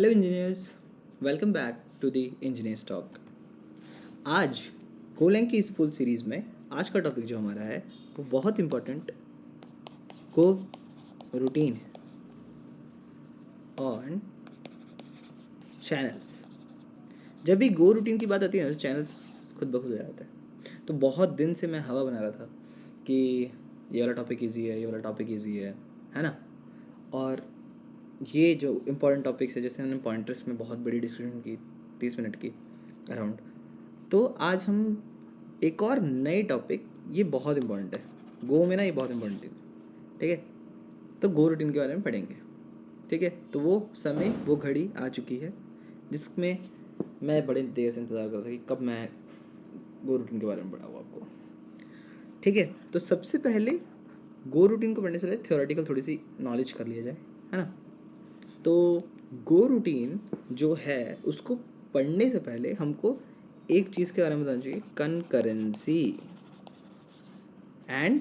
Hello engineers, welcome back to the engineers talk. आज Golang की इस फुल सीरीज़ में आज का टॉपिक जो हमारा है वो बहुत important go routine on channels. जब भी गो रूटीन की बात आती है ना तो चैनल्स खुद ब खुद हो जाता है। तो बहुत दिन से मैं हवा बना रहा था कि ये वाला टॉपिक ईजी है, ये वाला टॉपिक ईजी है ना। और ये जो इम्पोर्टेंट टॉपिक्स है, जैसे हमने पॉइंटर्स में बहुत बड़ी डिस्कशन की 30 मिनट की अराउंड, तो आज हम एक और नए टॉपिक, ये बहुत इम्पोर्टेंट है गो में ना, ये बहुत इम्पोर्टेंट है, ठीक है। तो गो रूटीन के बारे में पढ़ेंगे, ठीक है। तो वो समय, वो घड़ी आ चुकी है जिसमें मैं बड़े देर से इंतज़ार कर रहा था कि कब मैं गो रूटीन के बारे में पढ़ाऊँ आपको, ठीक है। तो सबसे पहले गो रूटीन को पढ़ने से पहले थ्योरेटिकल थोड़ी सी नॉलेज कर लिया जाए, है ना। तो गो रूटीन जो है उसको पढ़ने से पहले हमको एक चीज़ के बारे में बताना चाहिए, कनकरेंसी एंड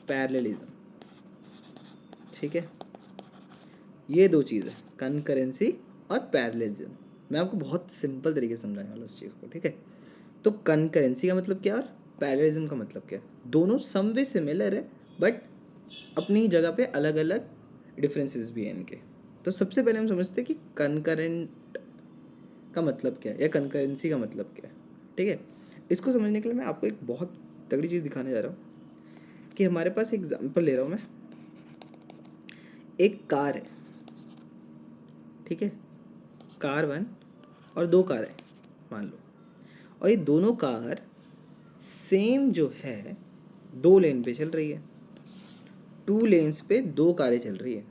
पैरेललिज्म, ठीक है। ये दो चीज़ है, कनकरेंसी और पैरेललिज्म। मैं आपको बहुत सिंपल तरीके से समझाने वाला उस चीज़ को, ठीक है। तो कनकरेंसी का मतलब क्या और पैरेललिज्म का मतलब क्या है। दोनों सम वे सिमिलर है बट अपनी जगह पे अलग अलग डिफरेंसेस भी हैं इनके। तो सबसे पहले हम समझते हैं कि कनकरेंट का मतलब क्या है या कनकरेंसी का मतलब क्या है, ठीक है। इसको समझने के लिए मैं आपको एक बहुत तगड़ी चीज़ दिखाने जा रहा हूँ कि हमारे पास एग्जांपल ले रहा हूँ मैं। एक कार है, ठीक है, कार 1 और 2 कार है मान लो, और ये दोनों कार सेम जो है 2 लेन पे चल रही है, 2 लेन्स पे 2 कारें चल रही है,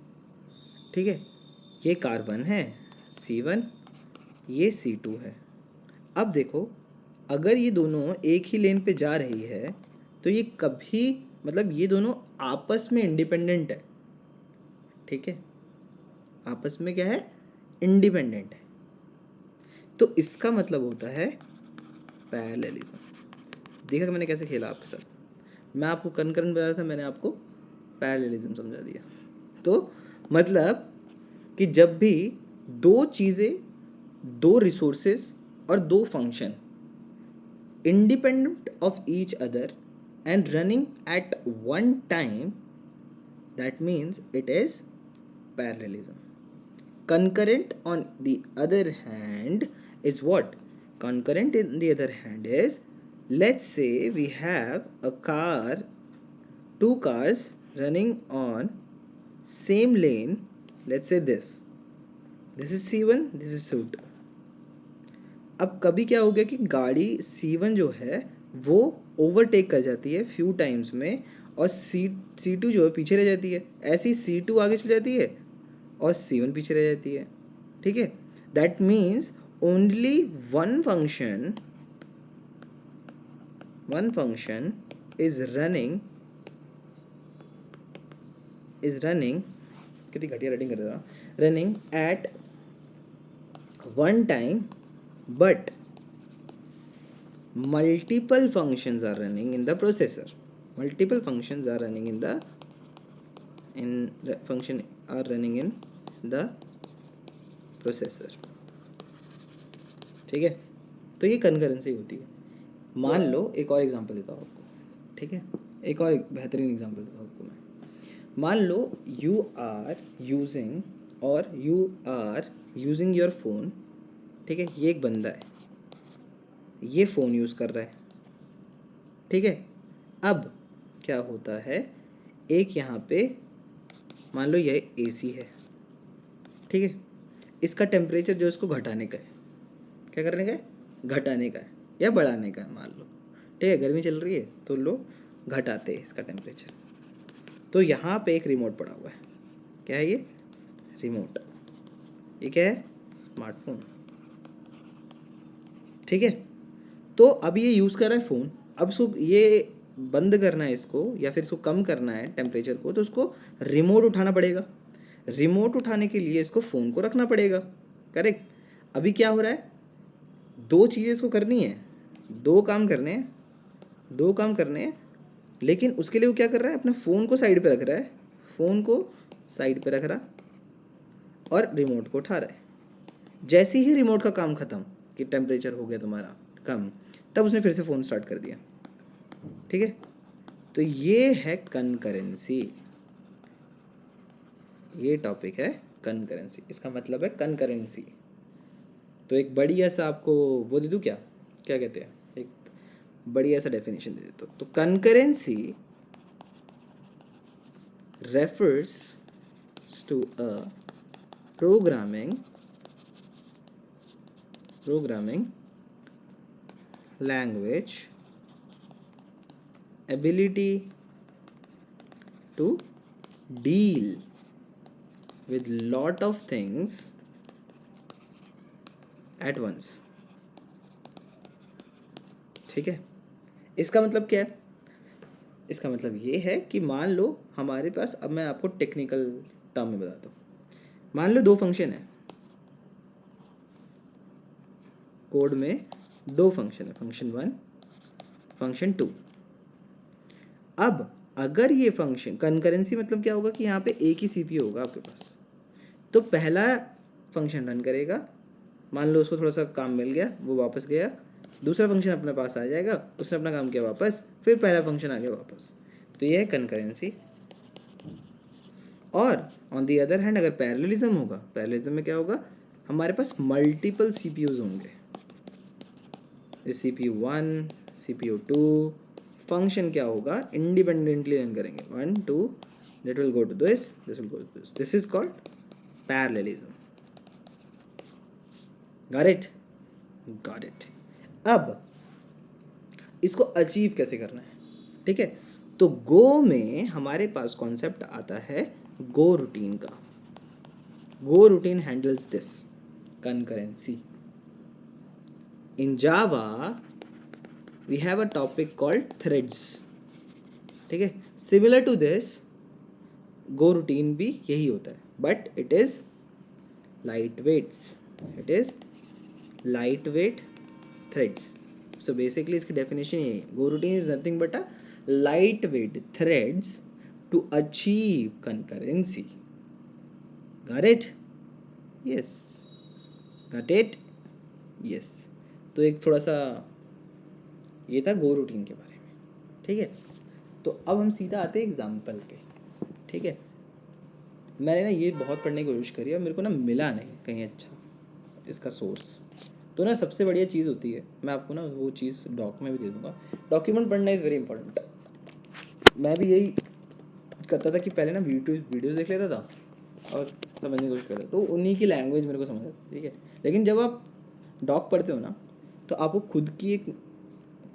ठीक है। ये कार 1 है C1, ये C2 है। अब देखो, अगर ये दोनों एक ही लेन पे जा रही है तो ये कभी, मतलब ये दोनों आपस में इंडिपेंडेंट है, ठीक है। आपस में क्या है, इंडिपेंडेंट है। तो इसका मतलब होता है पैरेललिज्म। देखा कि मैंने कैसे खेला आपके साथ। मैं आपको कनकरेंट बता रहा था, मैंने आपको पैरेललिज्म समझा दिया। तो मतलब कि जब भी दो चीज़ें, दो रिसोर्सेज और दो function independent of each other and running at one time, that means it is parallelism. Concurrent on the other hand is what? Concurrent in the other hand is, let's say we have a car, two cars running on same lane. Let's say this is C1, this is C2. अब कभी क्या हो गया कि गाड़ी C1 जो है वो ओवरटेक कर जाती है फ्यू टाइम्स में, और C2 जो है पीछे रह जाती है। ऐसी C2 आगे चली जाती है और C1 पीछे रह जाती है, ठीक है। That means only one function is running कितनी घटिया रेटिंग कर रहा, running at one time, but multiple functions are running in the processor. Multiple functions are running in the processor, ठीक है। तो ये कनकरेंसी होती है। मान लो एक और एग्जांपल देता हूँ आपको, ठीक है। एक और एक बेहतरीन एग्जांपल देता हूँ आपको मैं। मान लो you are using your phone, ठीक है। ये एक बंदा है, ये फ़ोन यूज़ कर रहा है, ठीक है। अब क्या होता है, एक यहाँ पे मान लो ये AC है, ठीक है। इसका टेम्परेचर जो इसको घटाने का है, क्या करने का है, घटाने का है या बढ़ाने का है मान लो, ठीक है। गर्मी चल रही है तो लोग घटाते हैं इसका टेम्परेचर। तो यहाँ पे एक रिमोट पड़ा हुआ है, क्या है ये, रिमोट। ये क्या है, स्मार्टफोन, ठीक है। तो अब ये यूज़ कर रहा है फ़ोन। अब इसको ये बंद करना है इसको, या फिर इसको कम करना है टेम्परेचर को, तो उसको रिमोट उठाना पड़ेगा। रिमोट उठाने के लिए इसको फ़ोन को रखना पड़ेगा, करेक्ट। अभी क्या हो रहा है, दो चीज़ें इसको करनी है, दो काम करने हैं, लेकिन उसके लिए वो क्या कर रहा है, अपना फ़ोन को साइड पे रख रहा है, और रिमोट को उठा रहा है, जैसे ही रिमोट का काम ख़त्म कि टेम्परेचर हो गया तुम्हारा कम, तब उसने फिर से फ़ोन स्टार्ट कर दिया। ठीक है, तो ये है कनकरेंसी, ये टॉपिक है कनकरेंसी, इसका मतलब है कनकरेंसी। तो एक बढ़िया सा आपको वो दे दूँ क्या, क्या कहते हैं, एक बढ़िया सा डेफिनेशन दे देता हूँ। तो concurrency refers to a programming language ability to deal with lot of things at once। ठीक है, इसका मतलब क्या है, इसका मतलब ये है कि मान लो हमारे पास, अब मैं आपको टेक्निकल टर्म में बताता हूँ, मान लो दो फंक्शन है, कोड में दो फंक्शन है, फंक्शन 1 फंक्शन 2। अब अगर ये फंक्शन कनकरेंसी मतलब क्या होगा कि यहाँ पे एक ही सीपीयू होगा आपके पास, तो पहला फंक्शन रन करेगा, मान लो उसको थोड़ा सा काम मिल गया, वो वापस गया, दूसरा फंक्शन अपने पास आ जाएगा, उसने अपना काम किया वापस, फिर पहला फंक्शन आ गया वापस। तो ये है कनकरेंसी। और ऑन दी अदर हैंड अगर पैरेललिज्म होगा, पैरेललिज्म में क्या होगा, हमारे पास मल्टीपल सीपीयूज होंगे, CPU 1 CPU 2, फंक्शन क्या होगा, इंडिपेंडेंटली रन करेंगे, 1 2, that will go to this will go to this is called parallelism। got it, got it। अब इसको अचीव कैसे करना है, ठीक है, तो गो में हमारे पास कॉन्सेप्ट आता है गो रूटीन का। Go routine handles this concurrency। in Java we have a topic called threads। ठीक है, similar to this go routine भी यही होता है, but it is light weights, it is light weight threads. So basically इसकी definition ये है, go routine is nothing but a light weight threads to achieve concurrency. Got it, yes, got it, yes. तो एक थोड़ा सा ये था गो routine के बारे में, ठीक है। तो अब हम सीधा आते हैं एग्जाम्पल पे, ठीक है। मैंने ना ये बहुत पढ़ने की कोशिश करी और मेरे को ना मिला नहीं कहीं अच्छा इसका सोर्स। तो ना सबसे बढ़िया चीज़ होती है, मैं आपको ना वो चीज़ डॉक में भी दे दूँगा। डॉक्यूमेंट पढ़ना इज़ वेरी इंपॉर्टेंट। मैं भी यही करता था कि पहले ना वीडियोज़ देख लेता था और समझने की कोशिश करता, तो उन्हीं की लैंग्वेज मेरे को समझ आती, ठीक है। लेकिन जब आप डॉक पढ़ते हो ना, तो आपको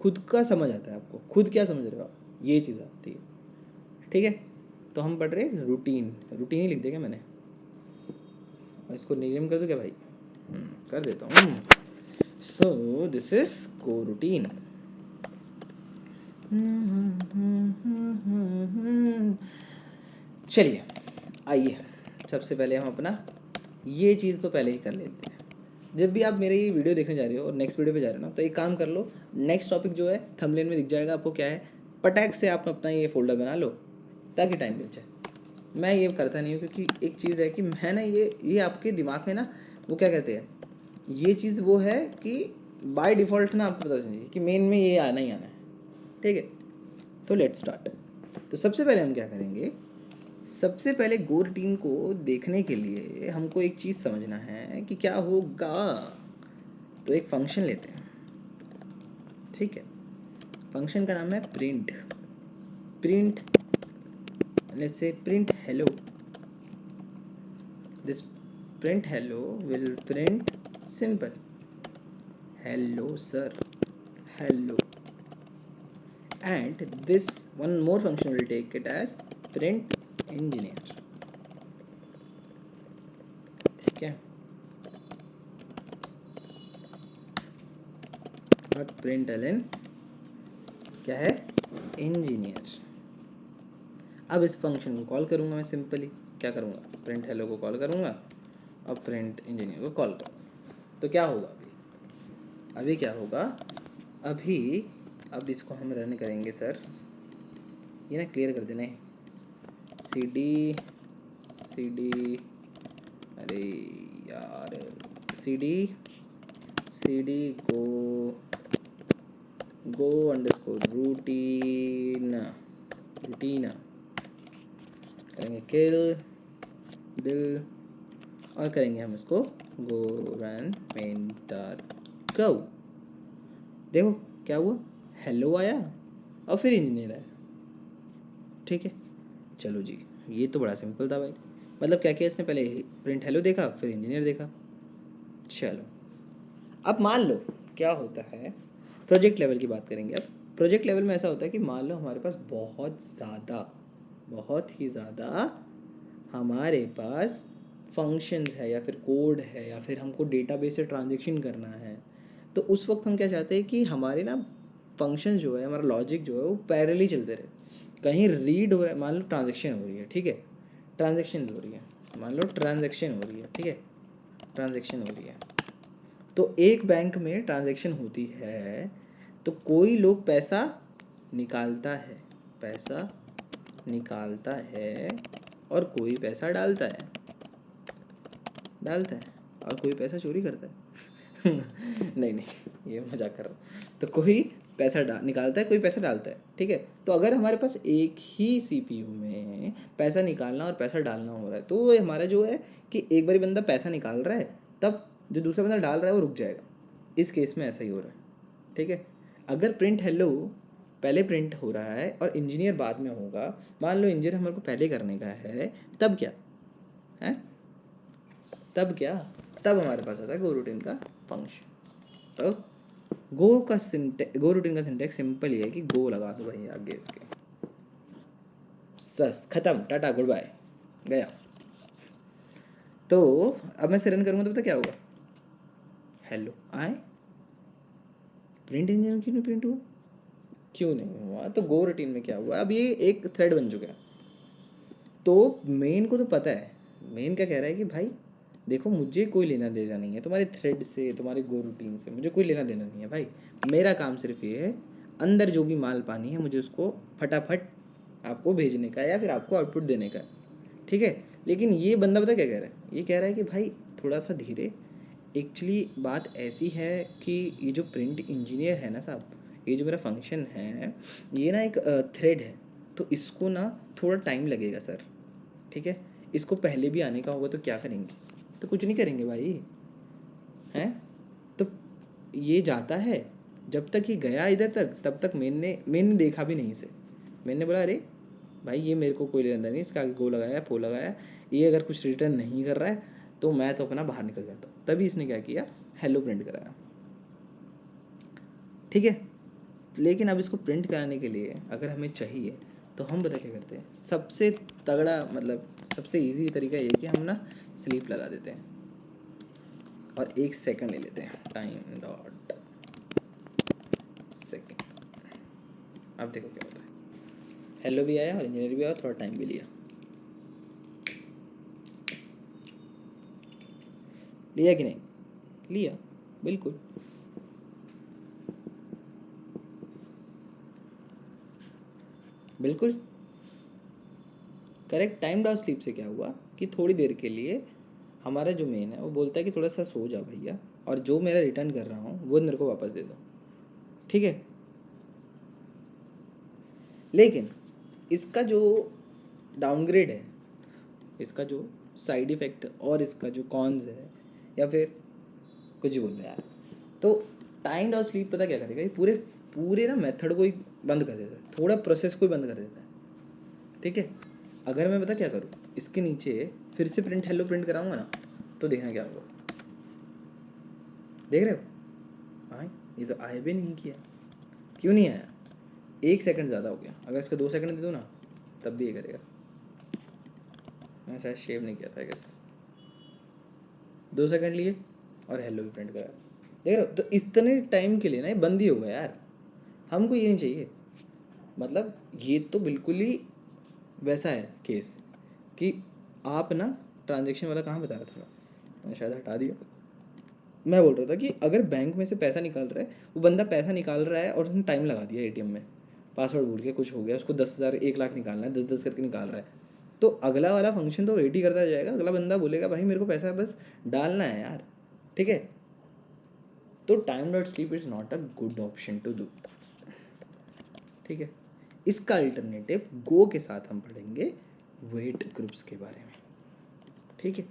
खुद का समझ आता है, आपको खुद क्या समझ रहे हो आप, ये चीज़ आती है, ठीक है। तो हम पढ़ रहे हैं रूटीन, रूटीन ही लिख देगा मैंने, और इसको नेम कर दूँ क्या भाई, कर देता हूँ। सो दिस इज को रूटीन। चलिए आइए, सबसे पहले हम अपना ये चीज़ तो पहले ही कर लेते हैं। जब भी आप मेरे ये वीडियो देखने जा रहे हो और नेक्स्ट वीडियो पे जा रहे हो ना, तो एक काम कर लो, नेक्स्ट टॉपिक जो है थंबनेल में दिख जाएगा आपको क्या है, पटैक से आप अपना ये फोल्डर बना लो ताकि टाइम बच जाए। मैं ये करता नहीं हूँ क्योंकि एक चीज़ है कि मैं ना ये आपके दिमाग में ना वो क्या कहते हैं, ये चीज़ वो है कि बाय डिफ़ॉल्ट ना आपको पता चाहिए कि मेन में ये आना ही आना है, ठीक है। तो लेट्स स्टार्ट। तो सबसे पहले हम क्या करेंगे, सबसे पहले गो रूटीन को देखने के लिए हमको एक चीज़ समझना है कि क्या होगा। तो एक फंक्शन लेते हैं, ठीक है। फंक्शन का नाम है print. Print, let's say print hello. This print hello will print simple hello sir, hello, and this one more function will take it as print engineer, ठीक है, नॉट प्रिंट एलन, क्या है, इंजीनियर। अब इस function को call करूँगा मैं, simply क्या करूँगा, प्रिंट हेलो को कॉल करूँगा और प्रिंट इंजीनियर को कॉल करूँगा। तो क्या होगा अभी क्या होगा, अभी अब इसको हम रन करेंगे सर, ये ना क्लियर कर देना है, सी डी, अरे यार cd go अंडरस्कोर रूटीन करेंगे किल दिल और करेंगे हम इसको गो रन पेंटर गो। देखो क्या हुआ, हेलो आया और फिर इंजीनियर आया। ठीक है, चलो जी, ये तो बड़ा सिंपल था भाई। मतलब क्या किया इसने, पहले प्रिंट हेलो देखा फिर इंजीनियर देखा। चलो अब मान लो क्या होता है, प्रोजेक्ट लेवल की बात करेंगे। अब प्रोजेक्ट लेवल में ऐसा होता है कि मान लो हमारे पास बहुत ही ज़्यादा हमारे पास फंक्शंस है या फिर कोड है या फिर हमको डेटाबेस से ट्रांजेक्शन करना है। तो उस वक्त हम क्या चाहते हैं कि हमारे ना फंक्शन जो है, हमारा लॉजिक जो है वो पैरेलली चलते रहे। कहीं रीड हो रहा है, मान लो ट्रांजेक्शन हो रही है, ठीक है, ट्रांजेक्शन हो रही है, मान लो ट्रांजेक्शन हो रही है, ठीक है, ट्रांजेक्शन हो रही है। तो एक बैंक में ट्रांजेक्शन होती है तो कोई लोग पैसा निकालता है और कोई पैसा डालता है और कोई पैसा चोरी करता है। नहीं ये मजाक कर रहा हूँ। तो कोई पैसा निकालता है, कोई पैसा डालता है, ठीक है। तो अगर हमारे पास एक ही सीपीयू में पैसा निकालना और पैसा डालना हो रहा है तो हमारा जो है कि एक बारी बंदा पैसा निकाल रहा है तब जो दूसरा बंदा डाल रहा है वो रुक जाएगा। इस केस में ऐसा ही हो रहा है, ठीक है। अगर प्रिंट हेलो पहले प्रिंट हो रहा है और इंजीनियर बाद में होगा, मान लो इंजीनियर हमारे को पहले करने का है, तब क्या है, तब हमारे पास आता है गो रूटीन का फंक्शन। तो गो रूटीन का सिंटेक्स सिंपल ही है कि गो लगा दो भाई आगे इसके, बस खत्म, टाटा गुड बाय, गया। तो अब मैं इसे रन करूँगा तो पता क्या होगा, हेलो आए, प्रिंट इंजन क्यों नहीं प्रिंट हुआ, क्यों नहीं हुआ, तो गो रूटीन में क्या हुआ, अब ये एक थ्रेड बन चुका है। तो मेन को तो पता है, मेन क्या कह रहा है कि भाई देखो मुझे कोई लेना देना नहीं है तुम्हारे थ्रेड से, तुम्हारे गो रूटीन से मुझे कोई लेना देना नहीं है भाई। मेरा काम सिर्फ ये है अंदर जो भी माल पानी है मुझे उसको फटाफट आपको भेजने का या फिर आपको आउटपुट देने का, ठीक है। लेकिन ये बंदा पता क्या कह रहा है, ये कह रहा है कि भाई थोड़ा सा धीरे। एक्चुअली बात ऐसी है कि ये जो प्रिंट इंजीनियर है ना साहब, ये जो मेरा फंक्शन है ये ना एक थ्रेड है, तो इसको ना थोड़ा टाइम लगेगा सर, ठीक है। इसको पहले भी आने का होगा तो क्या करेंगे, तो कुछ नहीं करेंगे भाई, हैं। तो ये जाता है, जब तक ये गया इधर तक तब तक मैंने देखा भी नहीं इसे। मैंने बोला अरे भाई ये मेरे को कोई लेना नहीं, इसका आगे गो लगाया फो लगाया, ये अगर कुछ रिटर्न नहीं कर रहा है तो मैं तो अपना बाहर निकल जाता हूँ। तभी इसने क्या किया, हेलो प्रिंट कराया, ठीक है। लेकिन अब इसको प्रिंट कराने के लिए अगर हमें चाहिए तो हम पता क्या करते हैं, सबसे तगड़ा मतलब सबसे इजी तरीका ये कि हम ना स्लीप लगा देते हैं और 1 सेकंड ले लेते हैं, टाइम डॉट सेकंड। अब देखो क्या होता है, हेलो भी आया और इंजीनियर भी आया, थोड़ा टाइम भी लिया कि नहीं लिया, बिल्कुल। बिल्कुल करेक्ट। टाइम डॉट स्लीप से क्या हुआ कि थोड़ी देर के लिए हमारा जो मेन है वो बोलता है कि थोड़ा सा सो जा भैया, और जो मेरा रिटर्न कर रहा हूँ वो मेरे को वापस दे दो, ठीक है। लेकिन इसका जो डाउनग्रेड है, इसका जो साइड इफ़ेक्ट और इसका जो कॉन्स है, या फिर कुछ ही बोल रहे यार, तो टाइम डॉट स्लीप पता क्या करेगा, ये पूरे पूरे ना मेथड को ही बंद कर देता है, थोड़ा प्रोसेस को ही बंद कर देता है, ठीक है। अगर मैं पता क्या करूँ, इसके नीचे फिर से प्रिंट हेलो प्रिंट कराऊंगा ना, तो देखना क्या होगा, देख रहे हो, हाँ ये तो आए भी नहीं किया, क्यों नहीं आया, 1 सेकंड ज़्यादा हो गया। अगर इसका 2 सेकंड दे दो ना तब भी ये करेगा। मैंने शायद शेव नहीं किया था गैस, 2 सेकंड लिए और हेलो भी प्रिंट कराया, देख रहे हो। तो इतने टाइम के लिए ना ये बंद ही होगा यार, हमको ये नहीं चाहिए। मतलब ये तो बिल्कुल ही वैसा है केस कि आप ना ट्रांजेक्शन वाला कहाँ बता रहा था मैंने शायद हटा दिया। मैं बोल रहा था कि अगर बैंक में से पैसा निकाल रहा है, वो बंदा पैसा निकाल रहा है और उसने टाइम लगा दिया एटीएम में, पासवर्ड भूल के कुछ हो गया, उसको 10,000 1 लाख निकालना है, 10-10 करके निकाल रहा है, तो अगला वाला फंक्शन तो वेट ही करता जाएगा। अगला बंदा बोलेगा भाई मेरे को पैसा बस डालना है यार, ठीक है, तो time dot sleep is not a good option to do. ठीक है, इसका अल्टरनेटिव गो के साथ हम पढ़ेंगे वेट ग्रुप्स के बारे में। ठीक है,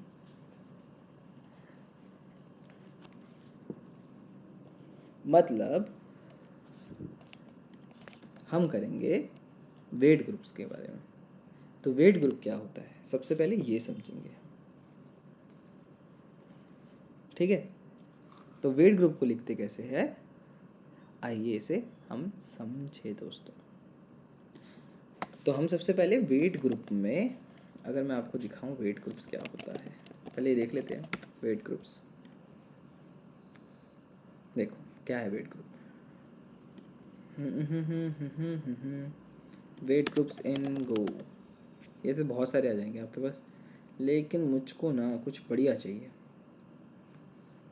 मतलब हम करेंगे वेट ग्रुप्स के बारे में। तो वेट ग्रुप क्या होता है सबसे पहले ये समझेंगे। ठीक है, तो वेट ग्रुप को लिखते कैसे है, आइए इसे हम समझे दोस्तों। तो हम सबसे पहले वेट ग्रुप में, अगर मैं आपको दिखाऊं वेट ग्रुप्स क्या होता है, पहले ये देख लेते हैं वेट ग्रुप्स। देखो क्या है wait group. Wait groups in go, ये से बहुत सारे आ जाएंगे आपके पास, लेकिन मुझको ना कुछ बढ़िया चाहिए,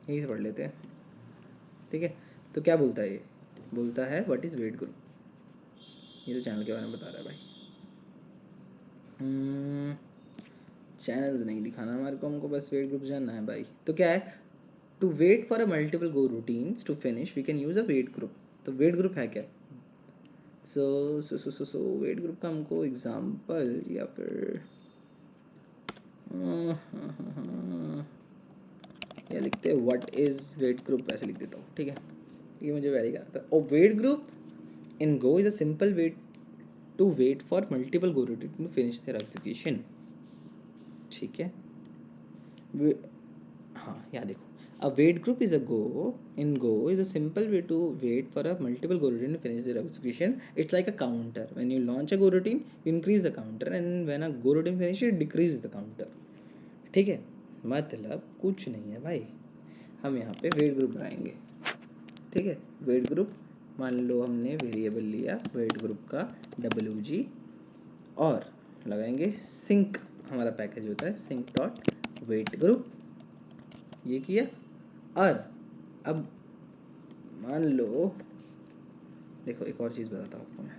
यही से पढ़ लेते हैं। ठीक है, तो क्या बोलता है, ये बोलता है व्हाट इज़ वेट ग्रुप। ये तो चैनल के बारे में बता रहा है भाई। चैनल्स नहीं दिखाना हमारे को, हमको बस वेट ग्रुप जानना है भाई। तो क्या है, to wait for a multiple go routines to finish we can use a wait group. तो वेट ग्रुप है क्या, सो वेट ग्रुप का हमको एग्जाम्पल या फिर या लिखते हैं व्हाट इज़ वेट ग्रुप, ऐसे लिख देता हूँ। ठीक है, ये मुझे वैरी करना था। और wait group in go is a simple wait to wait for multiple go routine to finish their execution. ठीक है, हाँ यहाँ देखो, a wait group is a go in go is a simple way to wait for a multiple go routine to finish their execution. It's like a counter. When you launch a go routine you increase the counter, and when a go routine finishes you decrease the counter. ठीक है, मतलब कुछ नहीं है भाई, हम यहाँ पे वेट ग्रुप बनाएंगे। ठीक है, वेट ग्रुप, मान लो हमने वेरिएबल लिया वेट ग्रुप का WG, और लगाएंगे सिंक, हमारा पैकेज होता है सिंक डॉट वेट ग्रुप, ये किया। और अब मान लो, देखो एक और चीज़ बताता हूँ आपको मैं,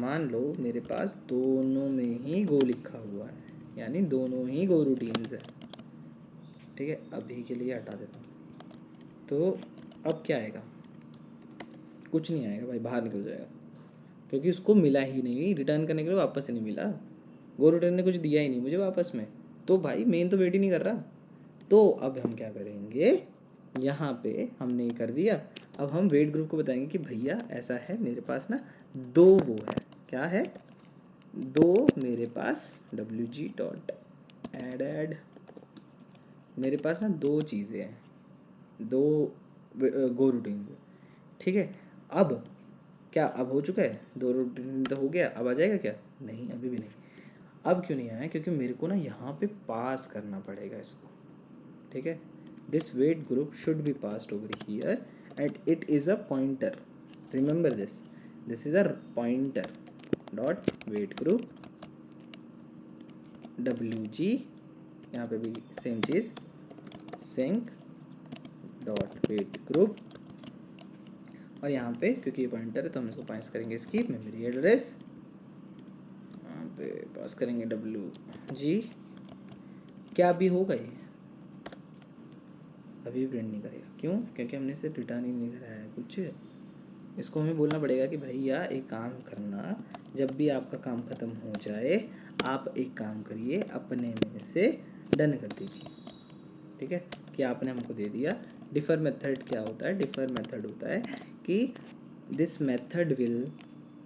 मान लो मेरे पास दोनों में ही गो लिखा हुआ है, यानी दोनों ही गो रूटीन्स है। ठीक है, अभी के लिए हटा देता हूँ। तो अब क्या आएगा, कुछ नहीं आएगा भाई, बाहर निकल जाएगा, क्योंकि उसको मिला ही नहीं, रिटर्न करने के लिए वापस ही नहीं मिला, गो रूटीन ने कुछ दिया ही नहीं मुझे वापस में, तो भाई मेन तो वेट ही नहीं कर रहा। तो अब हम क्या करेंगे, यहाँ पे हमने ये कर दिया, अब हम वेट ग्रुप को बताएंगे कि भैया ऐसा है मेरे पास ना दो वो है, क्या है, दो मेरे पास WG डॉट एड मेरे पास ना दो चीज़ें हैं, दो गो रूटीन। ठीक है, अब क्या, अब हो चुका है, दो रूटीन तो हो गया, अब आ जाएगा क्या, नहीं अभी भी नहीं। अब क्यों नहीं आया, क्योंकि मेरे को ना यहाँ पे पास करना पड़ेगा इसको। ठीक है, this weight group should be passed over here and it is a pointer, remember this is a pointer dot weight group WG, यहाँ पे भी सेम चीज़ sync dot weight group, और यहाँ पे क्योंकि ये पॉइंटर है तो हम इसको पास करेंगे इसकी मेमोरी एड्रेस, यहाँ पे पास करेंगे WG। क्या अभी होगा ये, अभी प्रिंट नहीं करेगा, क्यों, क्योंकि हमने इसे रिटर्न ही नहीं कराया है कुछ। इसको हमें बोलना पड़ेगा कि भैया एक काम करना, जब भी आपका काम ख़त्म हो जाए आप एक काम करिए, अपने में से डन कर दीजिए। ठीक है, कि आपने हमको दे दिया। डिफ़र मेथड क्या होता है, डिफ़र मेथड होता है कि this method will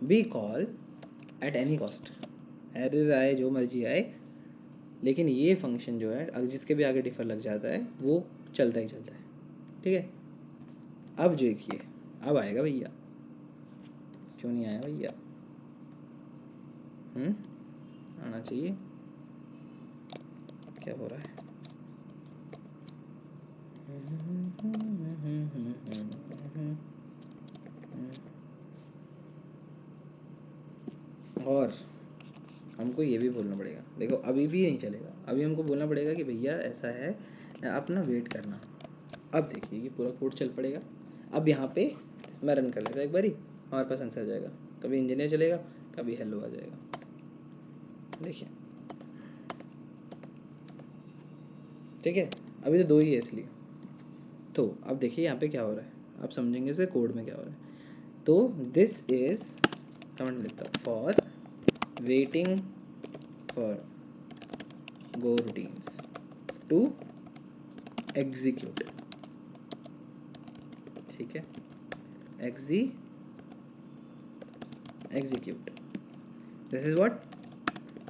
be call at any cost, error आए जो मर्जी आए, लेकिन ये फंक्शन जो है जिसके भी आगे डिफ़र लग जाता है वो चलता ही चलता है। ठीक है, अब देखिए अब आएगा भैया, क्यों नहीं आया भैया, आना चाहिए, क्या हो रहा है, और हमको ये भी बोलना पड़ेगा, देखो अभी भी नहीं चलेगा, अभी हमको बोलना पड़ेगा कि भैया ऐसा है, अपना वेट करना। अब देखिए ये पूरा कोड चल पड़ेगा। अब यहाँ पे मैं रन कर लेता एक बारी, हमारे पास आंसर आ जाएगा, कभी इंजीनियर चलेगा, कभी हेलो आ जाएगा। देखिए ठीक है, अभी तो 2 ही है इसलिए। तो अब देखिए यहाँ पे क्या हो रहा है, आप समझेंगे इसे कोड में क्या हो रहा है। तो दिस इज कमेंट लिखता हूँ, for waiting for go routines to execute, ठीक है, execute. This is what,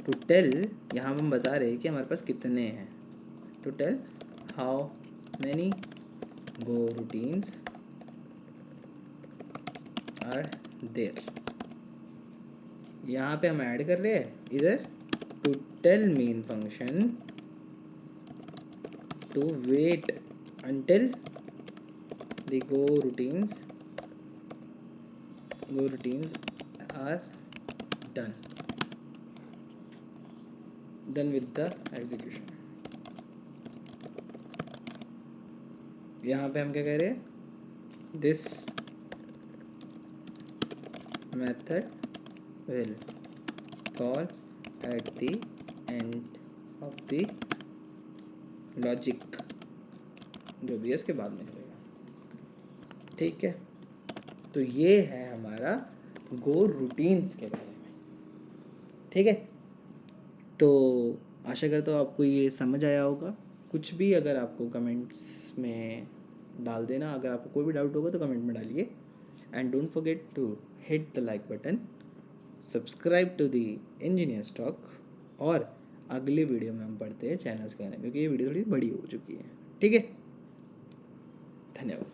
to tell, यहाँ पर हम बता रहे हैं कि हमारे पास कितने हैं, to tell how many go routines are there. यहाँ पे हम ऐड कर रहे हैं इधर to tell main function to wait until the go routines are done with the execution। यहाँ पे हम क्या कह रहे हैं, this method will call at the end of the logic, जो भी है इसके बाद में करेगा, ठीक है। तो ये है हमारा गो रूटीन्स के बारे में, ठीक है। तो आशा करता हूँ आपको ये समझ आया होगा। कुछ भी अगर आपको कमेंट्स में डाल देना, अगर आपको कोई भी डाउट होगा तो कमेंट में डालिए। And don't forget to hit the like button, subscribe to the engineers talk, और अगले वीडियो में हम पढ़ते हैं चैनल्स के बारे में, क्योंकि ये वीडियो थोड़ी बड़ी हो चुकी है, ठीक है। धन्यवाद।